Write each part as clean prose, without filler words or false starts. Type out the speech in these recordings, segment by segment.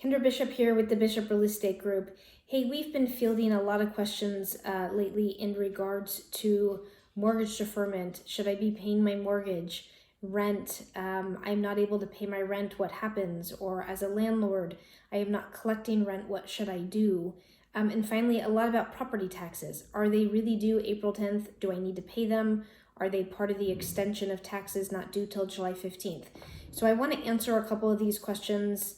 Kendra Bishop here with the Bishop Real Estate Group. Hey, we've been fielding a lot of questions lately in regards to mortgage deferment. Should I be paying my mortgage? Rent, I'm not able to pay my rent, what happens? Or as a landlord, I am not collecting rent, what should I do? And finally, a lot about property taxes. Are they really due April 10th? Do I need to pay them? Are they part of the extension of taxes not due till July 15th? So I want to answer a couple of these questions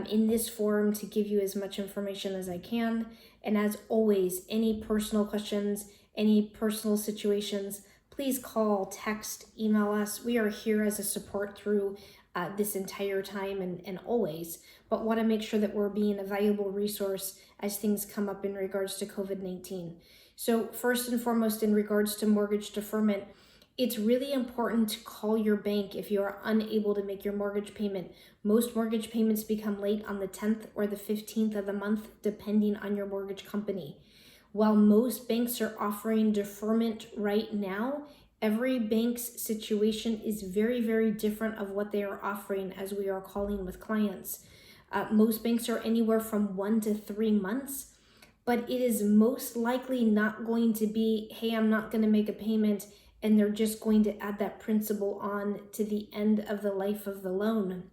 in this forum to give you as much information as I can. And as always, any personal questions, any personal situations, please call, text, email us. We are here as a support through this entire time and always, but want to make sure that we're being a valuable resource as things come up in regards to COVID-19. So first and foremost, in regards to mortgage deferment, it's really important to call your bank if you are unable to make your mortgage payment. Most mortgage payments become late on the 10th or the 15th of the month, depending on your mortgage company. While most banks are offering deferment right now, every bank's situation is very, very different of what they are offering as we are calling with clients. Most banks are anywhere from 1 to 3 months, but it is most likely not going to be, hey, I'm not going to make a payment, and they're just going to add that principal on to the end of the life of the loan.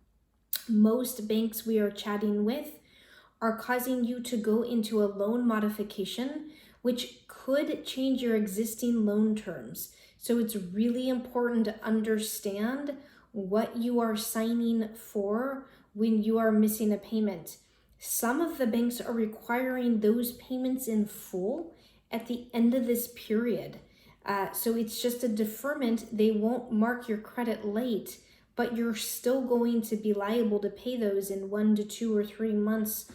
Most banks we are chatting with are causing you to go into a loan modification, which could change your existing loan terms. So it's really important to understand what you are signing for when you are missing a payment. Some of the banks are requiring those payments in full at the end of this period. So it's just a deferment. They won't mark your credit late, but you're still going to be liable to pay those in 1 to 2 or 3 months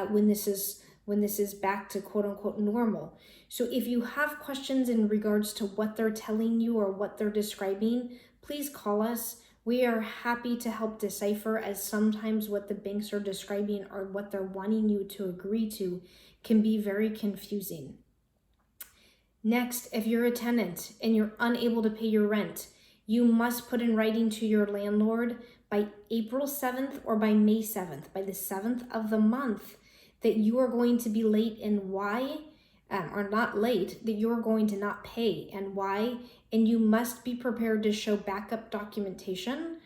when this is back to quote unquote normal. So if you have questions in regards to what they're telling you or what they're describing, please call us. We are happy to help decipher, as sometimes what the banks are describing or what they're wanting you to agree to can be very confusing. Next, if you're a tenant and you're unable to pay your rent, you must put in writing to your landlord by April 7th or by May 7th, by the 7th of the month, that you are going to be late and why, or not late, that you're going to not pay and why, and you must be prepared to show backup documentation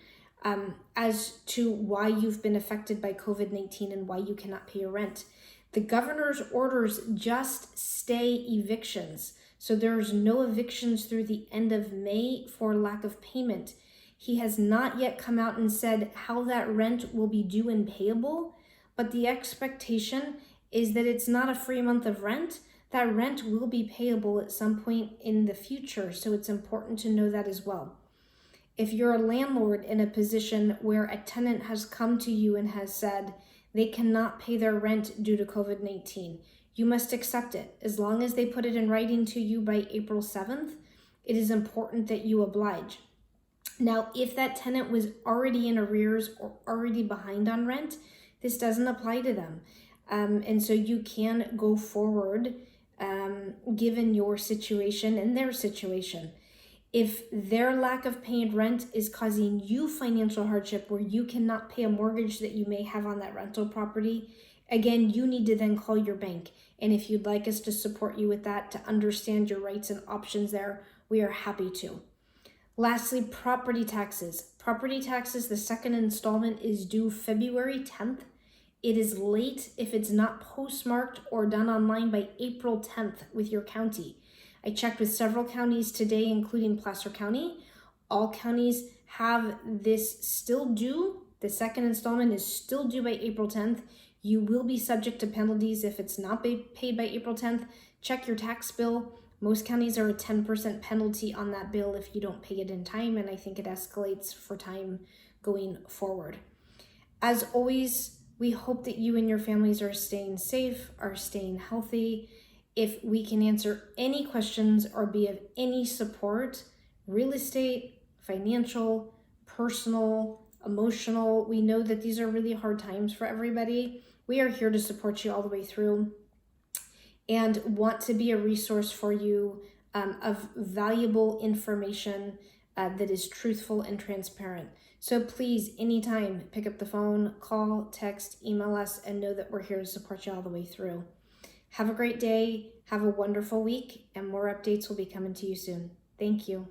as to why you've been affected by COVID-19 and why you cannot pay your rent. The governor's orders just stay evictions. So there's no evictions through the end of May for lack of payment. He has not yet come out and said how that rent will be due and payable, but the expectation is that it's not a free month of rent. That rent will be payable at some point in the future, so it's important to know that as well. If you're a landlord in a position where a tenant has come to you and has said they cannot pay their rent due to COVID-19, you must accept it. As long as they put it in writing to you by April 7th, it is important that you oblige. Now, if that tenant was already in arrears or already behind on rent, this doesn't apply to them. And so you can go forward given your situation and their situation. If their lack of paying rent is causing you financial hardship where you cannot pay a mortgage that you may have on that rental property, again, you need to then call your bank. And if you'd like us to support you with that, to understand your rights and options there, we are happy to. Lastly, property taxes. Property taxes, the second installment is due February 10th. It is late if it's not postmarked or done online by April 10th with your county. I checked with several counties today, including Placer County. All counties have this still due. The second installment is still due by April 10th. You will be subject to penalties if it's not paid by April 10th. Check your tax bill. Most counties are a 10% penalty on that bill if you don't pay it in time, and I think it escalates for time going forward. As always, we hope that you and your families are staying safe, are staying healthy. If we can answer any questions or be of any support, real estate, financial, personal, emotional, we know that these are really hard times for everybody. We are here to support you all the way through and want to be a resource for you of valuable information that is truthful and transparent. So please, anytime, pick up the phone, call, text, email us, and know that we're here to support you all the way through. Have a great day. Have a wonderful week, and more updates will be coming to you soon. Thank you.